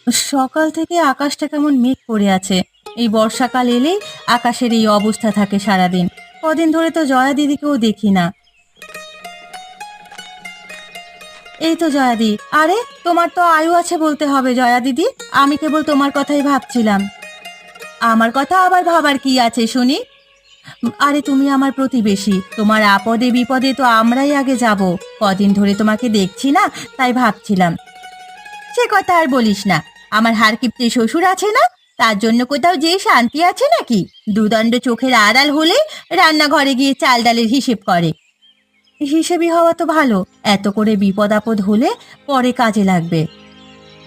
সকাল থেকে আকাশটা কেমন মেঘ করে আছে। এই বর্ষাকাল এলেই আকাশের এই অবস্থা থাকে সারাদিন। কদিন ধরে তো জয়া দিদিকেও দেখি না। এই তো জয়াদি। আরে, তোমার তো আয়ু আছে বলতে হবে জয়া দিদি। আমি কেবল তোমার কথাই ভাবছিলাম। আমার কথা আবার ভাবার কি আছে শুনি? আরে, তুমি আমার প্রতিবেশী, তোমার আপদে বিপদে তো আমরাই আগে যাব। কদিন ধরে তোমাকে দেখছি না, তাই ভাবছিলাম। সে কথা আর বলিস না। আমার হাড়কিপ্টে শ্বশুর আছে না, তার জন্য কোথাও যে শান্তি আছে নাকি? দুদণ্ড চোখের আড়াল হলে রান্নাঘরে গিয়ে চাল ডালের হিসেব করে। হিসেবি হওয়া তো ভালো, এত করে বিপদ আপদ হলে পরে কাজে লাগবে।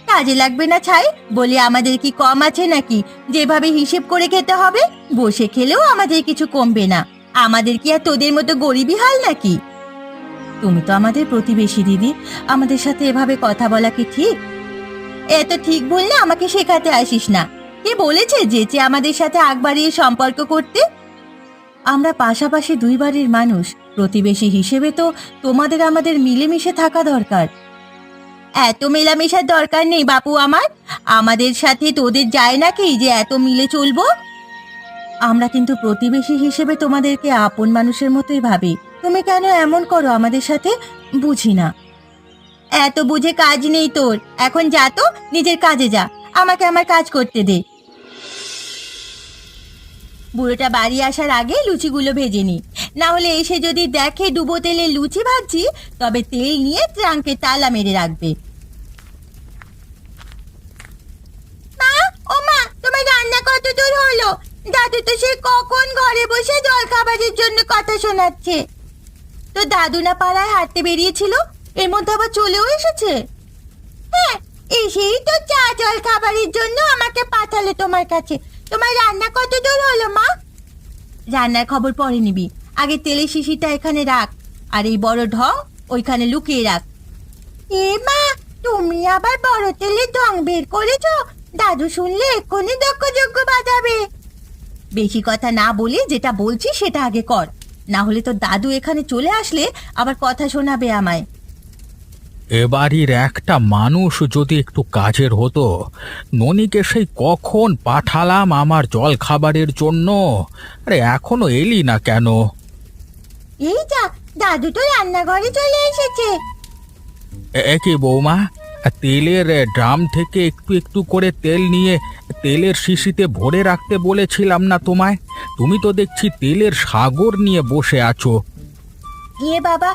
কাজে লাগবে না ছাই বলি আমাদের কি কম আছে নাকি? যেভাবে হিসেব করে খেতে হবে, বসে খেলেও আমাদের কিছু কমবে না। আমাদের কি আর তোদের মতো গরিবই হাল নাকি? তুমি তো আমাদের প্রতিবেশী দিদি, আমাদের সাথে এভাবে কথা বলা কি ঠিক? এত ঠিক বললে আমাকে শেখাতে আসিস না। কে বলেছে যেচে আমাদের সাথে আগ বাড়িয়ে সম্পর্ক করতে? আমরা পাশাপাশি দুই বাড়ির মানুষ, প্রতিবেশী হিসেবে তো তোমাদের আমাদের মিলেমিশে থাকা দরকার। এত মেলামেশার দরকার নেই বাপু আমার। আমাদের সাথে তোদের যায় নাকি যে এত মিলে চলবো? আমরা কিন্তু প্রতিবেশী হিসেবে তোমাদেরকে আপন মানুষের মতোই ভাবি। তুমি কেন এমন করো আমাদের সাথে, বুঝি না। এত বুঝে কাজ নেই তোর। এখন যা তো, নিজের কাজে যা। আমাকে আমার কাজ করতে দে। বুড়োটা বাড়ি আসার আগে লুচিগুলো ভেজে নি, না হলে এসে যদি দেখে ডুবো তেলে লুচি ভাজছি, তবে তেল নিয়ে ট্রাঙ্কে তালা মেরে রাখবে। মা, ও মা, তোমার রান্না কত দূর হলো? দাদু তো সে কখন ঘরে বসে জল খাবারের জন্য কথা শোনাচ্ছে। তো দাদু না পাড়ায় হাঁটতে বেরিয়েছিল, এর মধ্যে আবার চলেও এসেছে। হ্যাঁ, এসেই তো চা জল খাবারের জন্য আমাকে পাঠালো তোমার কাছে। তোমার রান্না কত দূর হলো মা? রান্নার খবর পরে নিবি, আগে তেলের শিশিটা এখানে রাখ, আর এই বড় ঢং ওইখানে লুকিয়ে রাখ। এ মা, তুমি আবার বড় তেলের ঢং বের করেছো? দাদু শুনলে এক্ষুনি দক্ষ বাজাবে। বেশি কথা না বলে যেটা বলছি সেটা আগে কর, না হলে তো দাদু এখানে চলে আসলে আবার কথা শোনাবে আমায়। এ বাড়ির একটা মানুষ যদি একটু কাজের হতো। ননিকে সেই কখন পাঠালাম আমার জল খাবারের জন্য, আরে এখনো এলি না কেন? এই যা, দাদু তো রান্নাঘরে চলে এসেছে। কি বৌমা, তেলের ড্রাম থেকে একটু একটু করে তেল নিয়ে তেলের শিশিতে ভরে রাখতে বলেছিলাম না তোমায়? তুমি তো দেখছি তেলের সাগর নিয়ে বসে আছো। এ বাবা,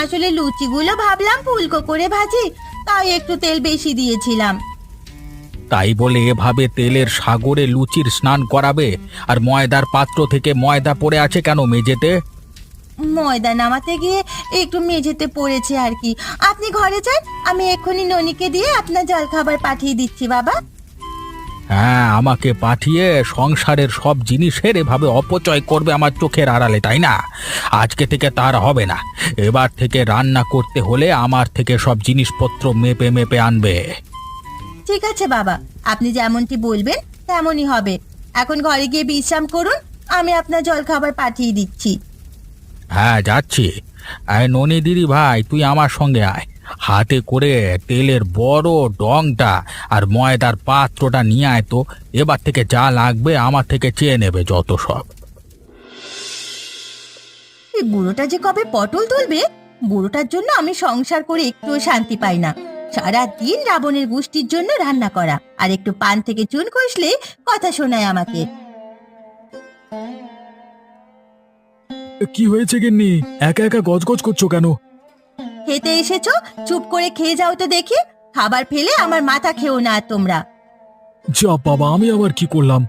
আসলে লুচিগুলো ভাবলাম ফুলকো করে ভাজি, তাই একটু তেল বেশি দিয়েছিলাম। তাই বলে এভাবে তেলের সাগরে লুচির স্নান করাবে? আর ময়দার পাত্র থেকে ময়দা পড়ে আছে কেন মেঝেতে? ময়দা নামাতে গিয়ে একটু মেঝেতে পড়েছে আর কি। আপনি ঘরে যান, আমি এক্ষুনি ননিকে দিয়ে আপনার জলখাবার পাঠিয়ে দিচ্ছি বাবা। হ্যাঁ, আমাকে পাঠিয়ে সংসারের সব জিনিসের এভাবে অপচয় করবে আমার চোখের আড়ালে, তাই না? আজকে থেকে তার হবে না। এবার থেকে রান্না করতে হলে আমার থেকে সব জিনিসপত্র মেপে মেপে আনবে। ঠিক আছে বাবা, আপনি যেমনটি বলবেন তেমনই হবে। এখন ঘরে গিয়ে বিশ্রাম করুন, আমি আপনার জলখাবার পাঠিয়ে দিচ্ছি। হ্যাঁ, যাচ্ছি। আয় ননি দিদি ভাই, তুই আমার সঙ্গে আয়। হাতে করে তেলের বড় ডংটা আর ময়দার পাত্রটা নিয়ে আয় তো। এবার থেকে যা লাগবে আমার থেকে চেয়ে নেবে যত সব। এই বুড়োটা যে কবে পটল তুলবে, বুড়োটার জন্য আমি সংসার করে একটুও শান্তি পাই না। সারা দিন রাবণের গোষ্ঠীর জন্য রান্না করা, আর একটু পান থেকে চুন খসলে কথা শোনায় আমাকে। কি হয়েছে গিন্নি, একা একা গজগজ করছো কেন? খেতে এসেছো, চুপ করে খেয়ে যাও তো দেখি। খাবার ফেলে আমার মাথা খেও না আর তোমরা। যা বাবা, আমি আবার কি করলাম?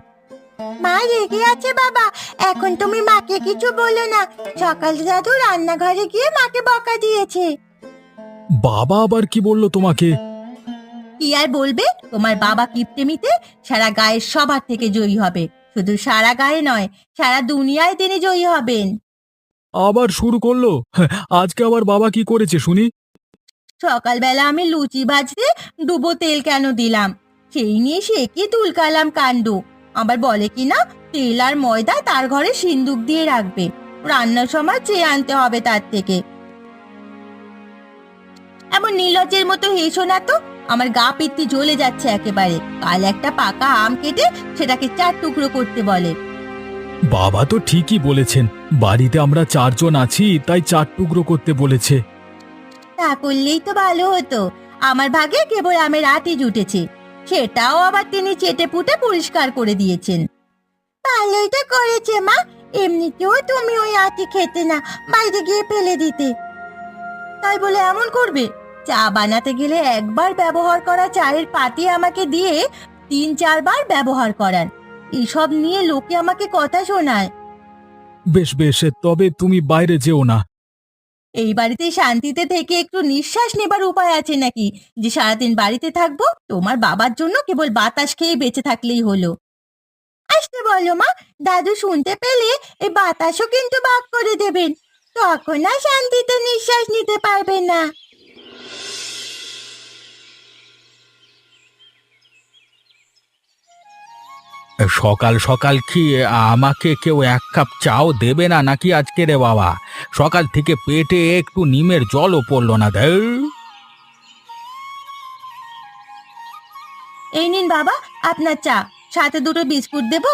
মা রেগে আছে বাবা, এখন তুমি মাকে কিছু বলো না। সকাল দাদু রান্নাঘরে গিয়ে মাকে বকা দিয়েছে। বাবা আবার কি বললো তোমাকে? কি আর বলবে, তোমার বাবা কিপ্টেমিতে সারা গায়ের সবার থেকে জয়ী হবে। শুধু সারা গায়ে নয়, সারা দুনিয়ায় তিনি জয়ী হবেন। আবার শুরু করলো? আজকে আবার বাবা কি করেছে শুনি? সকালবেলা আমি লুচি ভাজতে ডুবো তেল কেন দিলাম, সেই নিয়ে সে কি তুলকালাম কাণ্ড। আবার বলে কি না, তেল আর ময়দা তার ঘরে সিন্দুক দিয়ে রাখবে, রান্নার সময় চেয়ে আনতে হবে তার থেকে। এমন নির্লজ্জের মতো হেসো না তো। আমার গা পিত্তি জ্বলে যাচ্ছে একেবারে। কাল একটা পাকা আম কেটে সেটাকে 4 টুকরো করতে বলে। বাবা তো ঠিকই বলেছেন, বাড়িতে আমরা 4 জন আছি, তাই 4 টুকরো করতে বলেছে। তা করলেই তো ভালো হতো। আমার ভাগে কেবল আমের আটি জুটেছে, সেটাও আবার তিনি চেটে পুটে পরিষ্কার করে দিয়েছেন। ভালোই তো করেছে মা, এমনিতেও তুমি ওই আটি খেতে না, বাইরে গিয়ে ফেলে দিতে। তাই বলে এমন করবে? চা বানাতে গেলে একবার ব্যবহার করা চায়ের পাতি আমাকে দিয়ে 3-4 বার ব্যবহার করান। এসব নিয়ে লোকে আমাকে কথা শোনায়। বেশ বেশ, তবে তুমি বাইরে যেও না। এই বাড়িতে শান্তিতে থেকে একটু নিঃশ্বাস নেবার উপায় আছে নাকি যে সারাদিন বাড়িতে থাকবো? তোমার বাবার জন্য কেবল বাতাস খেয়ে বেঁচে থাকলেই হলো। আসতে বলো মা, দাদু শুনতে পেলে এই বাতাসও কিন্তু ভাগ করে দেবেন, তখন আর শান্তিতে নিঃশ্বাস নিতে পারবে না। সকাল সকাল কি আমাকে কেউ 1 কাপ চাও দেবে না নাকি আজকে রে বাবা? সকাল থেকে পেটে একটু নিমের জলও পড়লো না। এই নিন বাবা আপনার চা, সাথে 2টো বিস্কুট দেবো?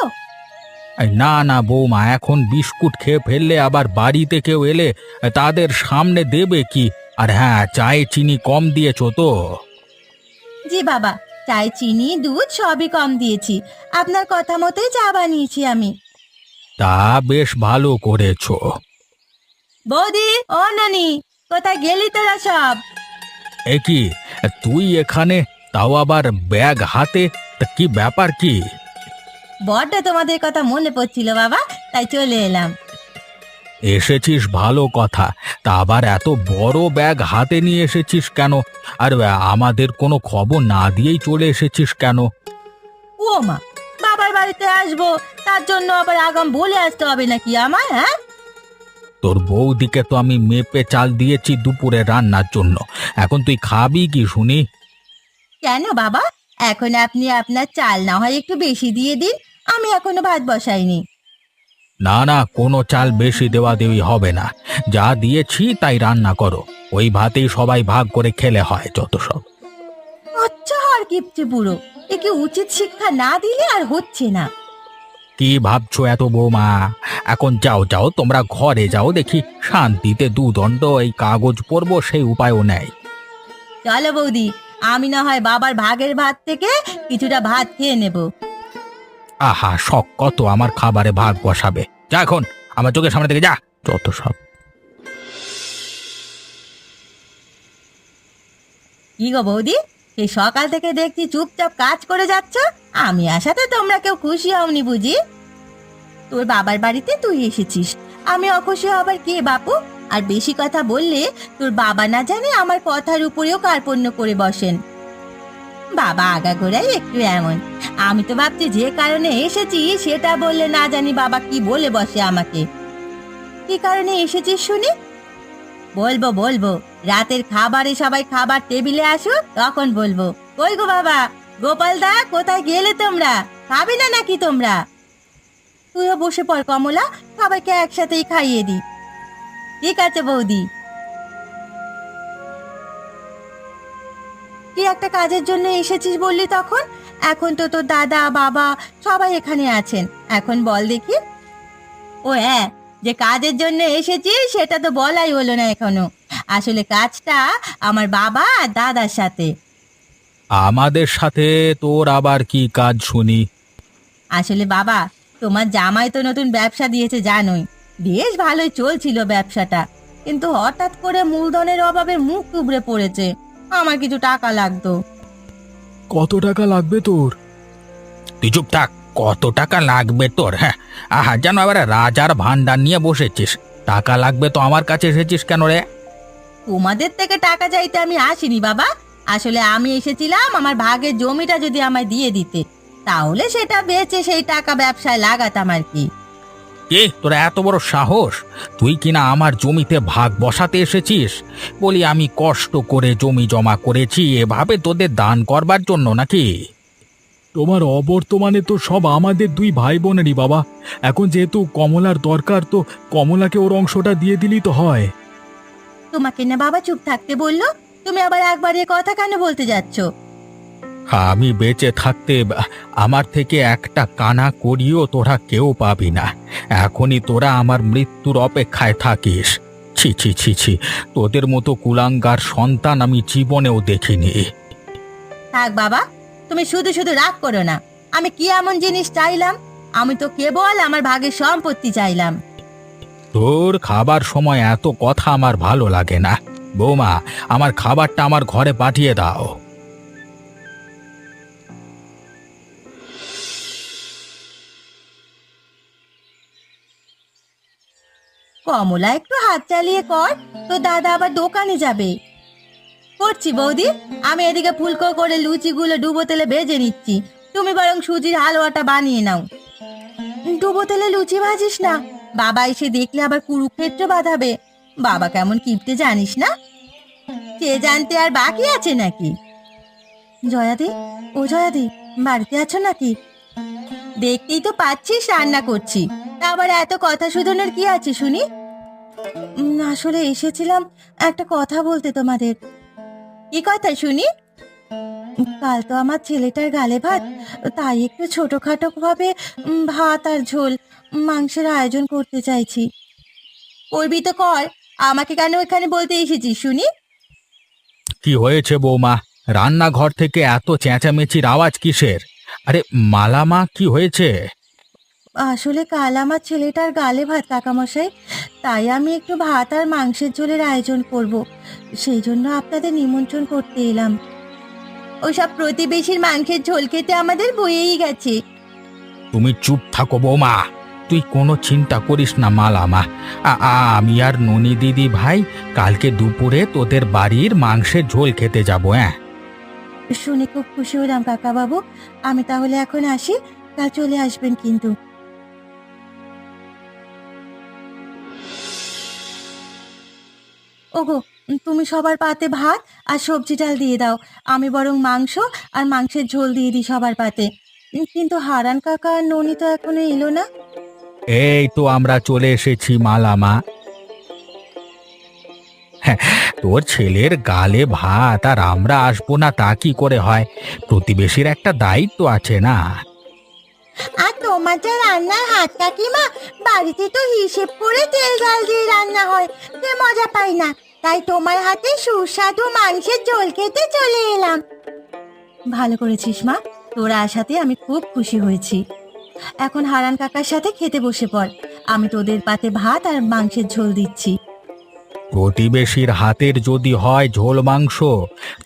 না না বৌমা, এখন বিস্কুট খেয়ে ফেললে আবার বাড়িতে কেউ এলে তাদের সামনে দেবে কি? আর হ্যাঁ, চায়ে চিনি কম দিয়েছো তো? জি বাবা, চায় চিনি দুধ সবই কম দিয়েছি, আপনার কথা মতোই চা বানিয়েছি আমি। তা বেশ ভালো করেছো। বৌদি, ও নানি, কোথায় গেলি তোরা সব? এ কি, তুই এখানে, তাও আবার ব্যাগ হাতে? তা কি ব্যাপার কি? বড্ড তোমাদের কথা মনে পড়ছিল বাবা, তাই চলে এলাম। এসেছিস ভালো কথা, তা আবার এত বড় ব্যাগ হাতে নিয়ে এসেছিস কেন? আর আমাদের কোনো খবর না দিয়েই চলে এসেছিস কেন? ও মা, বাবার বাড়িতে আসবো, তার জন্য আবার আগাম বলে আসতে হবে নাকি আমার? হ্যাঁ, তোর বৌদিকে তো আমি মেপে চাল দিয়েছি দুপুরে রান্নার জন্য, এখন তুই খাবি কি শুনি? কেন বাবা, এখন আপনি আপনার চাল না হয় একটু বেশি দিয়ে দিন, আমি এখনো ভাত বসাইনি। না না, কোনো চাল বেশি দেওয়া দেওয়ি হবে না, যা দিয়েছি তাই রান্না করো, ওই ভাতেই সবাই ভাগ করে খেলে হয় যত সব। আচ্ছা, আর কিপচে বুড়ো, একে উচিত শিক্ষা না দিলে আর হচ্ছে না। কি ভাবছো এত বৌমা? এখন যাও যাও, তোমরা ঘরে যাও, দেখি শান্তিতে দুদণ্ড এই কাগজ পড়বো সেই উপায়ও নেই। চলো বৌদি, আমি না হয় বাবার ভাগের ভাত থেকে কিছুটা ভাত খেয়ে নেব। আহা, শখ কত আমার খাবারে ভাগ বসাবে? যা এখন আমার চোখের সামনে থেকে যা, যত সব। কি গো বৌদি, এই সকাল থেকে দেখছি চুপচাপ কাজ করে যাচ্ছ, আমি আসাতে তোমরা কেউ খুশি হওনি বুঝি? তোর বাবার বাড়িতে তুই এসেছিস, আমি অখুশি হবার কে বাপু? আর বেশি কথা বললে তোর বাবা না জানে আমার কথার উপরেও কার্পণ্য করে বসেন। বাবা আগাগোড়াই একটু এমন। আমি তো ভাবছি যে কারণে এসেছি সেটা বললে না জানি বাবা কি বলে বসে আমাকে। কি কারণে এসেছিস শুনি? বলবো বলবো, রাতের খাবারে সবাই খাবার টেবিলে আসুক তখন বলবো। কই গো বাবা, গোপাল দা, কোথায় গেলে তোমরা? খাবে না নাকি তোমরা? তুইও বসে পড় কমলা, সবাইকে একসাথেই খাইয়ে দি। ঠিক আছে বৌদি। কি একটা কাজের জন্য এসেছিস বললি তখন? এখন তো তোর দাদা বাবা সবাই এখানে আছেন, এখন বল দেখি। ও হ্যাঁ, যে কাজের জন্য এসেছিস সেটা তো বলাই হলো না এখনো। আসলে কাজটা আমার বাবা আর দাদার সাথে। আমাদের সাথে তোর আবার কি কাজ শুনি? আসলে বাবা, তোমার জামাই তো নতুন ব্যবসা দিয়েছে জানোই, বেশ ভালোই চলছিল ব্যবসাটা, কিন্তু হঠাৎ করে মূলধনের অভাবে মুখ টুবড়ে পড়েছে। আমার কিছু টাকা লাগতো। কত টাকা লাগবে তোর? তুই চুপ থাক, কত টাকা লাগবে তোর? হ্যাঁ, আহা, যেন এবারে রাজার ভান্ডার নিয়ে বসেছিস। টাকা লাগবে তো আমার কাছে এসেছিস কেন রে? তোমাদের থেকে টাকা চাইতে আমি আসিনি বাবা, আসলে আমি এসেছিলাম আমার ভাগের জমিটা যদি আমায় দিয়ে দিতে, তাহলে সেটা বেচে সেই টাকা ব্যবসায় লাগাতাম আর কি। কে তোরা এত বড় সাহস? তুই কিনা আমার জমিতে ভাগ বসাতে এসেছিস? বলি আমি কষ্ট করে জমি জমা করেছি এভাবে তোদের দান করবার জন্য নাকি? তোমার অবর্তমানে তো সব আমাদের 2 ভাই বোনেরই বাবা, এখন যেহেতু কমলার দরকার, তো কমলাকে ওর অংশটা দিয়ে দিলেই তো হয়। তোমাকে না বাবা চুপ থাকতে বললো, তুমি আবার একবার এ কথা কেন বলতে যাচ্ছ? আমি বেঁচে থাকতে আমার থেকে একটা কানা করিও তোরা কেউ পাবি না। এখনই তোরা আমার মৃত্যুর অপেক্ষায় থাকিস। ছি ছি ছি ছি, তোদের মতো কুলাঙ্গার সন্তান আমি জীবনেও দেখিনি। থাক বাবা, তুমি শুধু শুধু রাগ করো না। আমি কি এমন জিনিস চাইলাম? আমি তো কেবল আমার ভাগের সম্পত্তি চাইলাম। তোর খাবার সময় এত কথা আমার ভালো লাগে না। বৌমা, আমার খাবারটা আমার ঘরে পাঠিয়ে দাও। কমলা, একটু হাত চালিয়ে কর, তো দাদা আবার দোকানে যাবে। করছি বৌদি, আমি এদিকে ফুলকো করে লুচিগুলো ডুবো তেলে ভেজে নিচ্ছি। তুমি বরং সুজির হালুয়াটা বানিয়ে নাও। ডুবো তেলে লুচি ভাজিস না, বাবা এসে দেখলে আবার কুরুক্ষেত্র বাঁধাবে। বাবা কেমন কিপটে জানিস না? সে জানতে আর বাকি আছে নাকি? জয়াদি, ও জয়াদি, বাড়িতে আছো নাকি? দেখতেই তো পাচ্ছিস রান্না করছি, তা আবার এত কথা শুধনের কি আছে শুনি? আসলে এসেছিলাম একটা কথা বলতে তোমাদের। কি কথা শুনি? কাল তো আমার ছেলেটার গালে ভাত, তাই একটু ছোটখাটো ভাবে ভাত আর ঝোল মাংসের আয়োজন করতে চাইছি। করবি তো কর, আমাকে কেন এখানে বলতে এসেছিস শুনি? কি হয়েছে বৌমা? রান্নাঘর থেকে এত চেঁচামেচির আওয়াজ কিসের? আরে মালামা, কি হয়েছে? আসলে কাল আমার ছেলেটার গালে ভাত কাকামশাই, তাই আমি একটু ভাত আর মাংসের ঝোলের আয়োজন করব। সেই জন্য আপনাদের নিমন্ত্রণ করতে এলাম। ওইসব প্রতিবেশীর মাংসের ঝোল খেতে আমাদের বয়েই গেছে। তুমি চুপ থাকো বৌমা, তুই কোনো চিন্তা করিস না মালামা। আমি আর ননি দিদি ভাই কালকে দুপুরে তোদের বাড়ির মাংসের ঝোল খেতে যাবো। হ্যাঁ, শুনে খুব খুশি হলাম কাকা বাবু। আমি তাহলে এখন আসি, কাল চলে আসবেন কিন্তু। ওগো, তুমি সবার পাতে ভাত আর সবজি ডাল দিয়ে দাও। আমি বরং মাংস আর মাংসের ঝোল দিয়ে দিই সবার পাতে। কিন্তু হারান কাকা আর ননি তো এখনো এলো না। এই তো আমরা চলে এসেছি মালামা। হ্যাঁ, তোর ছেলের গালে ভাত আর আমরা আসবো না তা কি করে হয়? প্রতিবেশীর একটা দায়িত্ব আছে না? আর তোমার যা রান্নার হাত কাকিমা, বাড়িতে তো হিসেব করে তেল ঝাল দিয়ে রান্না হয়, সে মজা পাই না। তাই তোমার হাতে সুস্বাদু মাংসের ঝোল খেতে চলে এলাম। ভালো করেছিস মা, তোরা আসাতে আমি খুব খুশি হয়েছি। এখন হারান কাকার সাথে খেতে বসে পড়, আমি তোদের পাতে ভাত আর মাংসের ঝোল দিচ্ছি। প্রতিবেশীর হাতের যদি হয় ঝোল মাংস,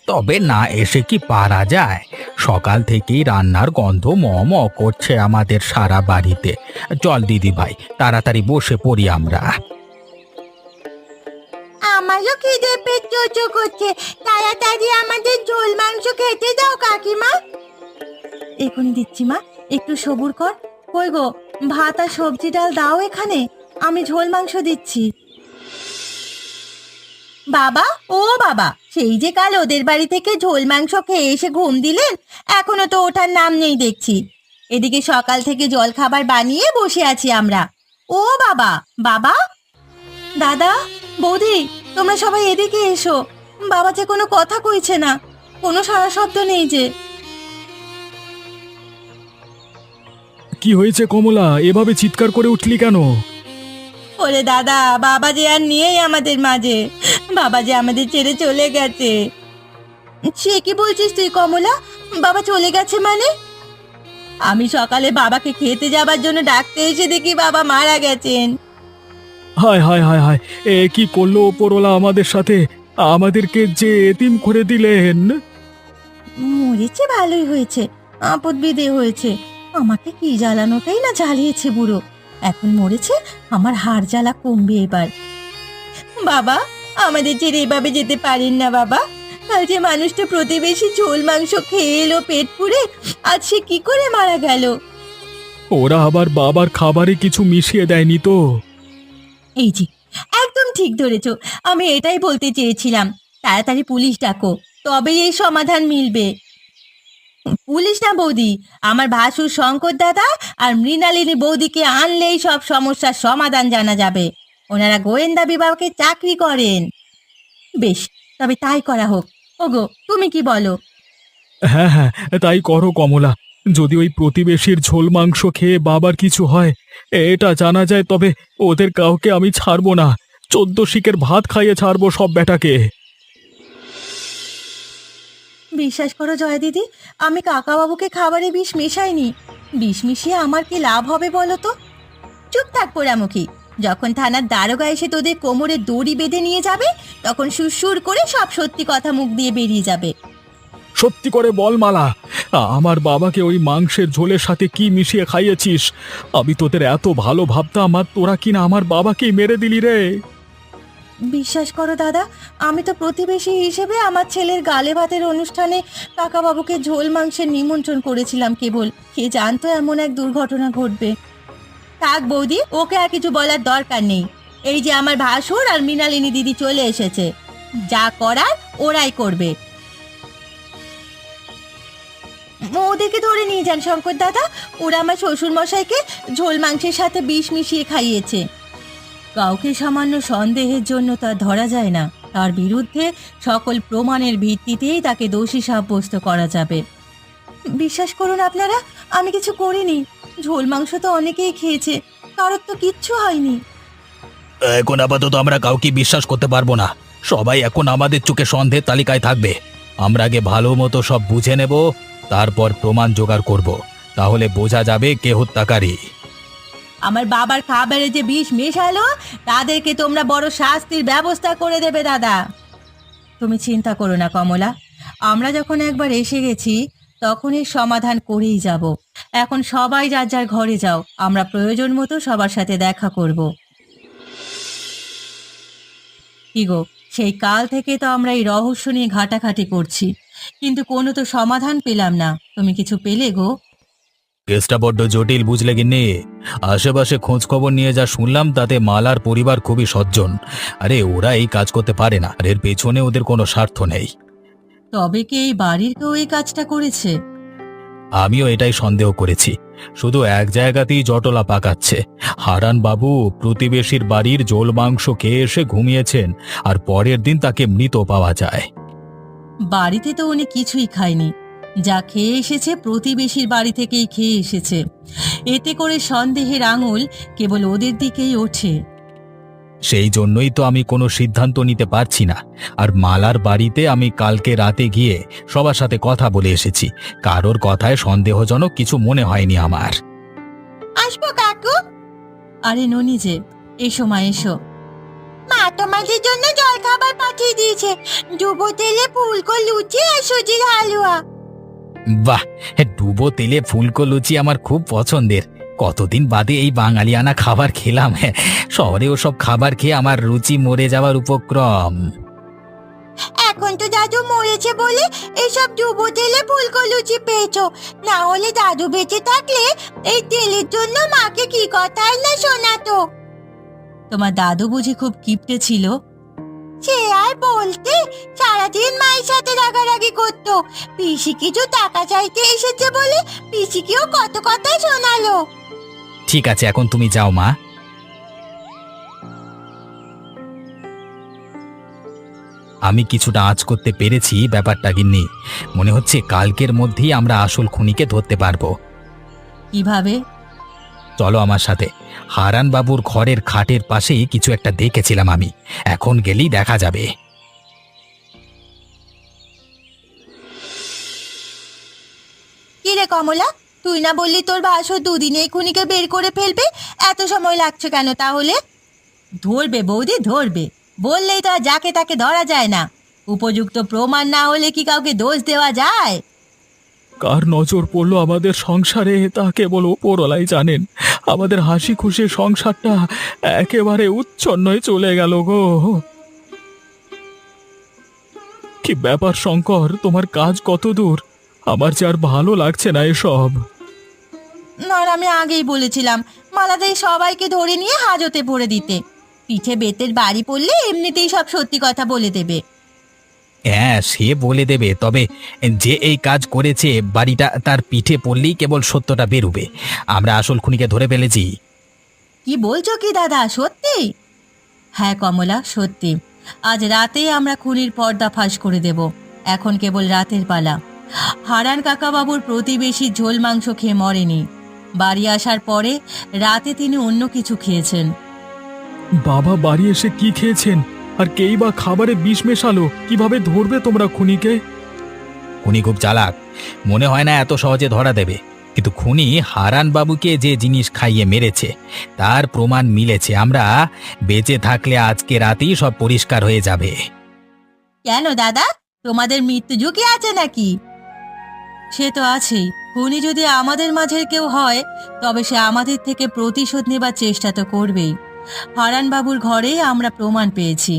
তবে না এসে কি পারা যায়? সকাল থেকেই রান্নার গন্ধ ম করছে আমাদের সারা বাড়িতে। চল দিদি ভাই, তাড়াতাড়ি বসে পড়ি আমরা। আমারও খিদে পেট চোচো করছে, তাড়াতাড়ি আমাদের ঝোল মাংস খেতে দাও কাকিমা। এখনই দিচ্ছি মা, একটু সবুর কর। কই গো, ভাত আর সবজি ডাল দাও এখানে, আমি ঝোল মাংস দিচ্ছি। বাবা, ও বাবা, সেই যে কাল ওদের বাড়ি থেকে ঝোল মাংস খেয়ে এসে ঘুম দিলেন, এখনো তো ওঠার নাম নেই দেখছি। এদিকে সকাল থেকে জল খাবার বানিয়ে বসে আছি আমরা। ও বাবা, বাবা, দাদা, বৌদি, তোমরা সবাই এদিকে এসো। বাবা যে কোনো কথা কইছে না, কোনো সারা শব্দ নেই যে। কি হয়েছে কমলা, এভাবে চিৎকার করে উঠলি কেন? ওরে দাদা, বাবা যে আর নেই আমাদের মাঝে, বাবা যে আমাদের ছেড়ে চলে গেছে। সে কি বলছিস তুই কমলা? বাবা চলে গেছে মানে? আমি সকালে বাবাকে খেতে যাবার জন্য ডাকতে এসে দেখি বাবা মারা গেছেন। হায় হায় হায় হায়, এ কি করলো ওপরওয়ালা আমাদের সাথে? আমাদেরকে যে এতিম করে দিলেন। মরেছে ভালোই হয়েছে, আপদ বিদে হয়েছে। আমাকে কি জ্বালানোটাই না জ্বালিয়েছে বুড়ো। এখন মরেছে, আমার হাড় জ্বালা কমবে এবার। বাবা, আমাদের ছেড়ে এভাবে যেতে পারেন না বাবা। কাল যে মানুষটা প্রতিবেশী ঝোল মাংস খেয়ে এলো পেট পুড়ে, আজ সে কি করে মারা গেল? ওরা আবার বাবার খাবারে কিছু মিশিয়ে দেয়নি তো? এই যে, একদম ঠিক ধরেছো, আমি এটাই বলতে চেয়েছিলাম। তাড়াতাড়ি পুলিশ ডাকো, তবেই এই সমাধান মিলবে। পুলিশ না বৌদি, আমার ভাসুর শঙ্কর দাদা আর মৃণালিনী বৌদিকে আনলেই সব সমস্যার সমাধান জানা যাবে। ওনারা গোয়েন্দা বিভাগে চাকরি করেন। বেশ, তবে তাই করা হোক। ওগো, তুমি কি বলো? হ্যাঁ হ্যাঁ, তাই করো কমলা। যদি ওই প্রতিবেশীর ঝোল মাংস খেয়ে বাবার কিছু হয়, এটা জানা যায়, তবে ওদের কাউকে আমি ছাড়বো না। 14 শিকের ভাত খাইয়ে ছাড়বো সব বেটাকে। বিশ্বাস করো জয়া দিদি, আমি কাকাবাবুকে খাবারে বিষ মেশাইনি। বিষ মিশিয়ে আমার কি লাভ হবে বলো তো? চুপ থাক পোড়ামুখী। যখন থানার দারোগা এসে তোদের কোমরে দড়ি বেঁধে নিয়ে যাবে, তখন সুরসুর করে সব সত্যি কথা মুখ দিয়ে বেরিয়ে যাবে। সত্যি করে বল মালা, আমার বাবাকে ওই মাংসের ঝোলের সাথে কি মিশিয়ে খাইয়েছিস? আমি তোদের এত ভালো ভাবতাম, আর তোরা কিনা আমার বাবাকেই মেরে দিলি রে। বিশ্বাস করো দাদা, আমি তো প্রতিবেশী হিসেবে আমার ছেলের গালে ভাতের অনুষ্ঠানে কাকাবাবুকে ঝোল মাংসের নিমন্ত্রণ করেছিলাম কেবল। কে জানতো এমন এক দুর্ঘটনা ঘটবে। থাক বৌদি, ওকে আর কিছু বলার দরকার নেই। এই যে আমার ভাসুর আর মৃণালিনী দিদি চলে এসেছে, যা করার ওরাই করবে। ওদেরকে ধরে নিয়ে যান শঙ্কর দাদা, ওরা আমার শ্বশুর মশাইকে ঝোল মাংসের সাথে বিষ মিশিয়ে খাইয়েছে। কাউকে সামান্য সন্দেহের জন্য তা ধরা যায় না, তার বিরুদ্ধে সকল প্রমাণের ভিত্তিতেই তাকে দোষী সাব্যস্ত করা যাবে। বিশ্বাস করুন আপনারা, আমি কিছু করিনি। ঝোল মাংস তো অনেকেই খেয়েছে, কারোর তো কিচ্ছু হয়নি। এখন আপাতত আমরা কাউকে বিশ্বাস করতে পারবো না। সবাই এখন আমাদের চোখে সন্দেহের তালিকায় থাকবে। আমরা আগে ভালো মতো সব বুঝে নেব, তারপর প্রমাণ জোগাড় করব। তাহলে বোঝা যাবে কে হত্যাকারী। আমার বাবার খাবারে যে বিষ মেশালো, তাদেরকে তোমরা বড় শাস্তির ব্যবস্থা করে দেবে দাদা। তুমি চিন্তা করো না কমলা, আমরা যখন একবার এসে গেছি তখন এর সমাধান করেই যাব। এখন সবাই যার যার ঘরে যাও, আমরা প্রয়োজন মতো সবার সাথে দেখা করব। কি গো, সেই কাল থেকে তো আমরা এই রহস্য নিয়ে ঘাটাঘাটি করছি, কিন্তু কোনো তো সমাধান পেলাম না। তুমি কিছু পেলে গো? কেসটা বড্ড জটিল, বুঝলে গিন্নি। আশেপাশে খোঁজ খবর নিয়ে যা শুনলাম তাতে মালার পরিবার খুবই সজ্জন। আরে ওরা এই কাজ করতে পারে না, আর এর পেছনে ওদের কোনো স্বার্থ নেই। তবে কি এই বাড়ির কেউ এই কাজটা করেছে? আমিও এটাই সন্দেহ করেছি। শুধু এক জায়গাতেই জটলা পাকাচ্ছে। হারান বাবু প্রতিবেশীর বাড়ির ঝোল মাংস খেয়ে এসে ঘুমিয়েছেন, আর পরের দিন তাকে মৃত পাওয়া যায়। বাড়িতে তো উনি কিছুই খায়নি, যা খেয়ে এসেছে প্রতিবেশীর বাড়ি থেকেই খেয়ে এসেছে। এতে করে সন্দেহের আঙুল কেবল ওদের দিকেই ওঠে। সেই জন্যই তো আমি কোনো সিদ্ধান্ত নিতে পারছি না। আর মালার বাড়িতে আমি কালকে রাতে গিয়ে সবার সাথে কথা বলে এসেছি। কারোর কথায় সন্দেহজনক কিছু মনে হয়নি আমার। আসবো কাকু? আরে ননি যে, এসো মা এসো। মা তোমাদের জন্য জল খাবার পাঠিয়ে দিয়েছে, ডুবো তেলে ফুলকো লুচি আর সুজির হালুয়া। বাহ, ডুবো তেলে ফুলকো লুচি আমার খুব পছন্দের। কতদিন বাদে এই বাঙালিয়ানা খাবার খেলাম। শহরে ওসব খাবার খেয়ে আমার রুচি মরে যাওয়ার উপক্রম। এখন তো দাদু মরেছে বলে এইসব ডুবো তেলে ফুলকো লুচি পেয়েছো, না হলে দাদু বেঁচে থাকলে এই তেলের জন্য মাকে কি কথাই না শোনাতো। তোমার দাদু বুঝি খুব কিপটে ছিল? সে আর বলতে, সারাদিন মায়ের সাথে রাগারাগি করতো। পিসি কিছু টাকা চাইতে এসেছে বলে পিসিকেও কত কথা শোনালো। ঠিক আছে, এখন তুমি যাও মা। আমি কিছুটা আঁচ করতে পেরেছি ব্যাপারটা গিন্নি। মনে হচ্ছে কালকের মধ্যেই আমরা আসল খুনিকে ধরতে পারবো। কিভাবে? চলো আমার সাথে। হারান বাবুর ঘরের খাটের পাশেই কিছু একটা দেখেছিলাম আমি, এখন গেলেই দেখা যাবে। কি রে কমলা, তুই না বললি তোর ভাসুর দুদিনেই খুনিকে বের করে ফেলবে? এত সময় লাগছে কেন তাহলে? ধরবে বৌদি, ধরবে। বললেই তো আর যাকে তাকে ধরা যায় না। উপযুক্ত প্রমাণ না হলে কি কাউকে দোষ দেওয়া যায়? কার নজর পড়লো আমাদের সংসারে তা কেবল ওপরওয়ালাই জানেন। আমাদের হাসি খুশি সংসারটা একেবারে উচ্ছন্নয় চলে গেল গো। কি ব্যাপার শঙ্কর, তোমার কাজ কত দূর? আমার যে আর ভালো লাগছে না এসব। আর আমি আগেই বলেছিলাম মালাদাই সবাইকে ধরে নিয়ে হাজতে ভরে দিতে। পিঠে বেতের বাড়ি পড়লে এমনিতেই সব সত্যি কথা বলে দেবে। হ্যাঁ, সে বলে দেবে, তবে যে এই কাজ করেছে বাড়িটা তার পিঠে পড়লেই কেবল সত্যটা বেরোবে। আমরা আসল খুনিকে ধরে ফেলেছি। কি বলছো কি দাদা, সত্যি? হ্যাঁ কমলা, সত্যি। আজ রাতে আমরা খুনির পর্দা ফাঁস করে দেব। এখন কেবল রাতের পালা। হারান কাকাবাবুর প্রতিবেশী ঝোল মাংস খেয়ে মরেনি। বাড়ি আসার পরে রাতে তিনি অন্য কিছু খেয়েছেন। বাবা বাড়ি এসে কি খেয়েছেন? আর কেই বা খাবারে বিষ মেশালো? কিভাবে ধরবে তোমরা খুনিকে? খুনি খুব চালাক, মনে হয় না এত সহজে ধরা দেবে। কিন্তু খুনি হারান বাবুকে যে জিনিস খাইয়ে মেরেছে তার প্রমাণ মিলেছে। আমরা বেঁচে থাকলে আজকে রাতেই সব পরিষ্কার হয়ে যাবে। কেন দাদা, তোমাদের মৃত্যু ঝুঁকি আছে নাকি? সে তো আছেই। খুনি যদি আমাদের মাঝের কেউ হয় তবে সে আমাদের থেকে প্রতিশোধ নেবার চেষ্টা তো করবেই। হারান বাবুর ঘরেই আমরা প্রমাণ পেয়েছি।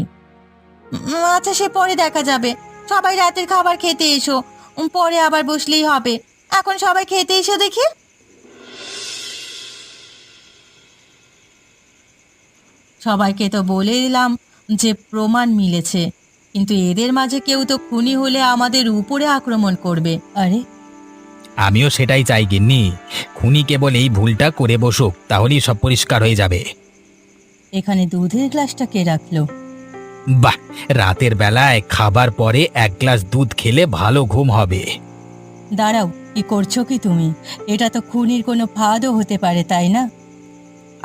আচ্ছা, সে পরে দেখা যাবে। সবাই রাতের খাবার খেতে এসো, পরে আবার বসলেই হবে। এখন সবাই খেতে এসো দেখি। সবাইকে তো বলে দিলাম যে প্রমাণ মিলেছে, কিন্তু এদের মাঝে কেউ তো খুনি হলে আমাদের উপরে আক্রমণ করবে। আরে, আমিও সেটাই চাই গিন্নি। খুনি কেবল এই ভুলটা করে বসুক, তাহলেই সব পরিষ্কার হয়ে যাবে। এখানে দুধের গ্লাসটা কে রাখলো? বাহ, রাতের বেলায় খাবার পরে এক গ্লাস দুধ খেলে ভালো ঘুম হবে। দাঁড়াও, কি করছো কি তুমি? এটা তো খুনির কোনো ফাঁদও হতে পারে, তাই না?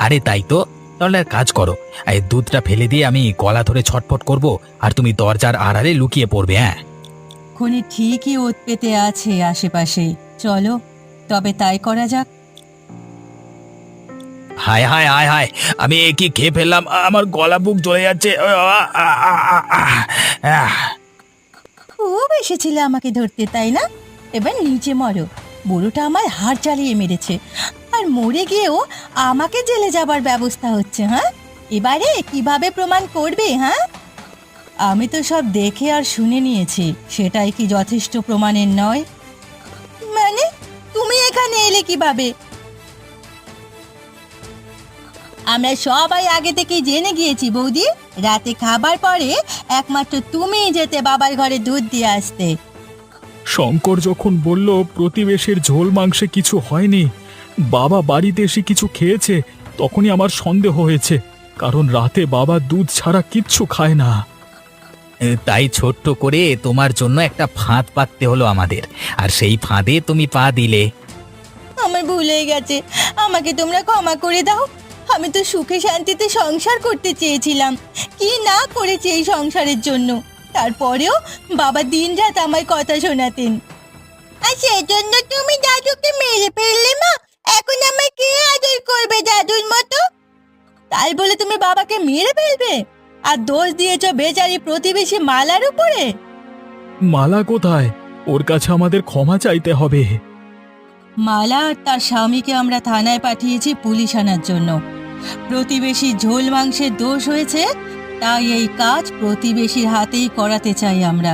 আরে তাই তো। তাহলে এক কাজ করো, এই দুধটা ফেলে দিয়ে আমি গলা ধরে ছটফট করব, আর তুমি দরজার আড়ালে লুকিয়ে পড়বে। হ্যাঁ, খুনি ঠিকই ওত পেতে আছে আশেপাশে। চলো তবে তাই করা যাক। হায় হায় হায় হায়, আমি এ কি খেয়ে ফেললাম? আমার গলা বুক জ্বলে যাচ্ছে। খুব এসেছিলে আমাকে ধরতে, তাই না? এবার নিচে মরো। বুড়োটা আমার হাড় চালিয়ে মেরেছে, আর মরে গিয়েও আমাকে জেলে যাবার ব্যবস্থা হচ্ছে। হ্যাঁ, এবারে কিভাবে প্রমাণ করবে? হ্যাঁ, আমি তো সব দেখে আর শুনে নিয়েছি। সেটাই কি যথেষ্ট প্রমাণের নয়? মানে তুমি এখানে এলে কিভাবে? আমরা সবাই আগে থেকেই জেনে গিয়েছি বৌদি। রাতে খাবার পরে একমাত্র তুমিই যেতে বাবার ঘরে দুধ দিয়ে আসতে। শঙ্কর যখন বলল প্রতিবেশীর ঝোল মাংসে কিছু হয়নি, বাবা বাড়িতে এসে কিছু খেয়েছে, তখনই আমার সন্দেহ হয়েছে। কারণ রাতে বাবা দুধ ছাড়া কিচ্ছু খায় না। তাই ছোট্ট করে তোমার জন্য একটা ফাঁদ পাততে হলো আমাদের, আর সেই ফাঁদে তুমি পা দিলে। আমার ভুল হয়ে গেছে, আমাকে তোমরা ক্ষমা করে দাও। আমি তো সুখে শান্তিতে সংসার করতে চেয়েছিলাম, কি না করেছি এই সংসারের জন্য। তারপরেও বাবা দিনরাত আমায় কথা শোনাতেন। আর সেজন্য তুমি দাদুকে মেরে ফেললে মা। এখন আমায় কে আদর করবে দাদুর মতো? তাই বলে তুমি বাবাকে মেরে ফেলবে আর দোষ দিয়েছো বেচারি প্রতিবেশী মালার উপরে? মালা কোথায়? ওর কাছে আমাদের ক্ষমা চাইতে হবে। মালা আর তার স্বামীকে আমরা থানায় পাঠিয়েছি পুলিশ আনার জন্য। প্রতিবেশী ঝোল মাংসের দোষ হয়েছে, তাই এই কাজ প্রতিবেশীর হাতেই করাতে চাই আমরা।